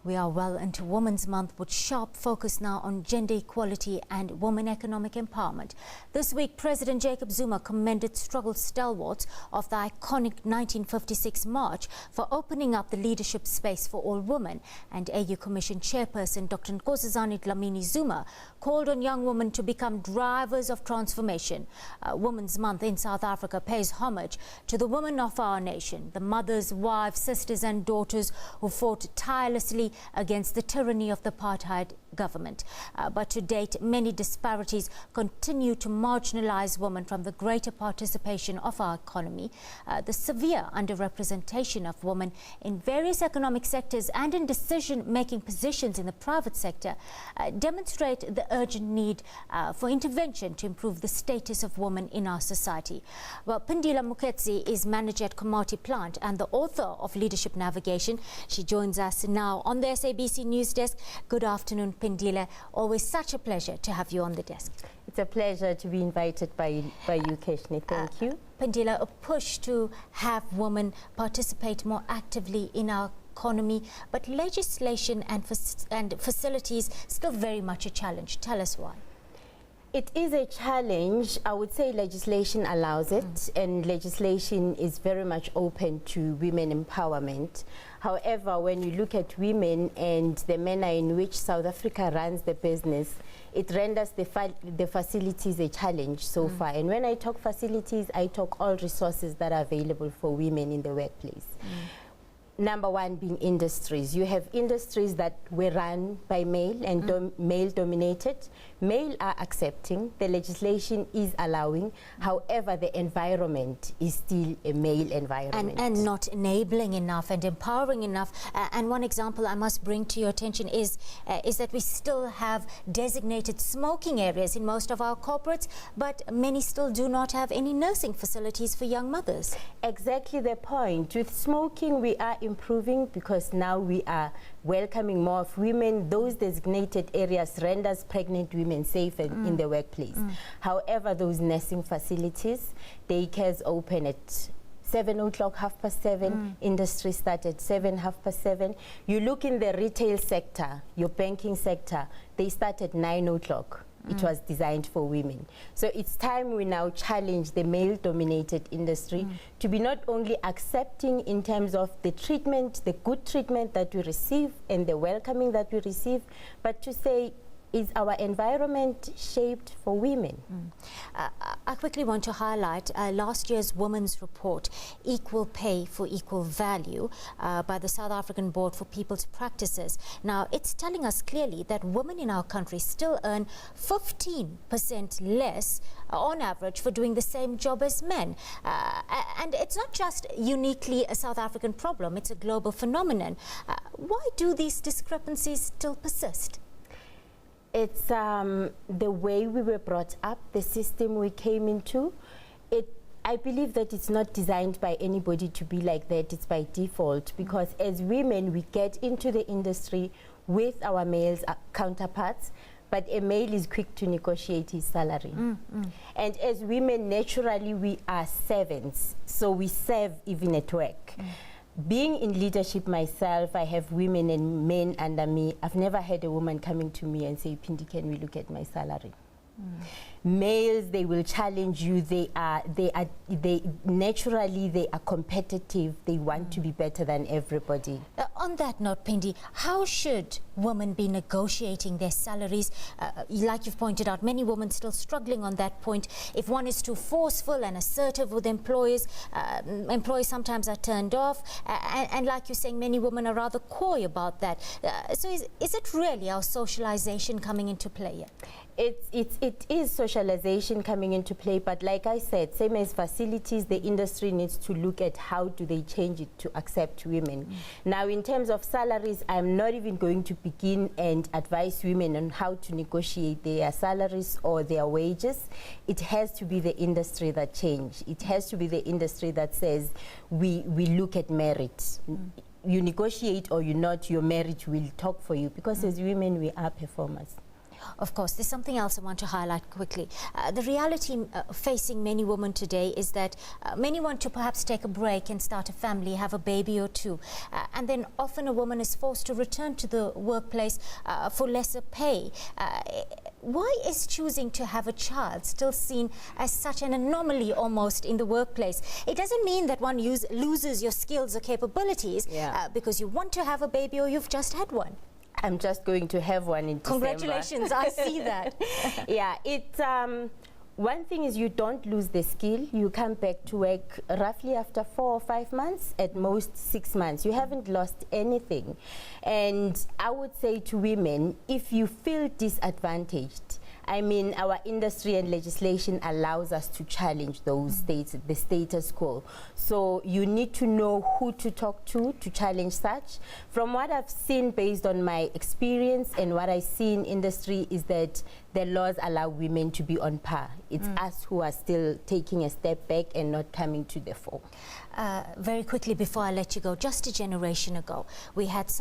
We are well into Women's Month with sharp focus now on gender equality and women economic empowerment. This week, President Jacob Zuma commended struggle stalwarts of the iconic 1956 march for opening up the leadership space for all women. And AU Commission Chairperson Dr. Nkosazana Dlamini Zuma called on young women to become drivers of transformation. Women's Month in South Africa pays homage to the women of our nation, the mothers, wives, sisters and daughters who fought tirelessly against the tyranny of the apartheid government. But to date, many disparities continue to marginalize women from the greater participation of our economy. The severe underrepresentation of women in various economic sectors and in decision-making positions in the private sector demonstrate the urgent need for intervention to improve the status of women in our society. Well, Phindile Mooketse is manager at Komati Plant and the author of Leadership Navigation. She joins us now on the SABC News Desk. Good afternoon, Phindile. Always such a pleasure to have you on the desk. It's a pleasure to be invited by you, Keshni. Thank you. Phindile, a push to have women participate more actively in our economy, but legislation and facilities still very much a challenge. Tell us why. It is a challenge. I would say legislation allows it, and legislation is very much open to women empowerment. However, when you look at women and the manner in which South Africa runs the business, it renders the facilities a challenge so far. And when I talk facilities, I talk all resources that are available for women in the workplace. Number one being industries. You have industries that were run by male and male dominated. Male are accepting, the legislation is allowing, however the environment is still a male environment. And not enabling enough and empowering enough. And one example I must bring to your attention is that we still have designated smoking areas in most of our corporates, but many still do not have any nursing facilities for young mothers. Exactly the point. With smoking we are improving because now we are welcoming more of women. Those designated areas renders pregnant women safe in the workplace. However, those nursing facilities, daycares open at 7 o'clock, 7:30, industry start at 7, 7:30. You look in the retail sector, your banking sector, they start at 9 o'clock. It was designed for women. So it's time we now challenge the male-dominated industry to be not only accepting in terms of the treatment, the good treatment that we receive and the welcoming that we receive, but to say, is our environment shaped for women? I quickly want to highlight last year's Women's Report, Equal Pay for Equal Value, by the South African Board for People's Practices. Now, it's telling us clearly that women in our country still earn 15% less on average for doing the same job as men. And it's not just uniquely a South African problem, it's a global phenomenon. Why do these discrepancies still persist? It's the way we were brought up, the system we came into. I believe that it's not designed by anybody to be like that. It's by default, because as women, we get into the industry with our male counterparts, but a male is quick to negotiate his salary. And as women, naturally, we are servants, so we serve even at work. Being in leadership myself, I have women and men under me. I've never had a woman coming to me and say, Phindi, can we look at my salary? Males, they will challenge you. They naturally are competitive. They want to be better than everybody. On that note, Phindi, how should women be negotiating their salaries? Like you've pointed out, many women still struggling on that point. If one is too forceful and assertive with employers, employees sometimes are turned off. And like you're saying, many women are rather coy about that. So is it really our socialization coming into play here? It is socialization coming into play, but like I said, same as facilities, the industry needs to look at how do they change it to accept women. Now, in terms of salaries, I'm not even going to begin and advise women on how to negotiate their salaries or their wages. It has to be the industry that change. It has to be the industry that says we look at merit. You negotiate or you not, your merit will talk for you, because as women, we are performers. Of course, there's something else I want to highlight quickly. The reality facing many women today is that many want to perhaps take a break and start a family, have a baby or two. And then often a woman is forced to return to the workplace for lesser pay. Why is choosing to have a child still seen as such an anomaly almost in the workplace? It doesn't mean that one loses your skills or capabilities because you want to have a baby or you've just had one. I'm just going to have one in December. Congratulations, I see that. Yeah, it's one thing is you don't lose the skill. You come back to work roughly after 4 or 5 months, at most 6 months. You haven't lost anything. And I would say to women, if you feel disadvantaged, I mean, our industry and legislation allows us to challenge those the status quo. So you need to know who to talk to challenge such. From what I've seen based on my experience and what I see in industry is that the laws allow women to be on par. It's us who are still taking a step back and not coming to the fore. Very quickly before I let you go, just a generation ago, we had such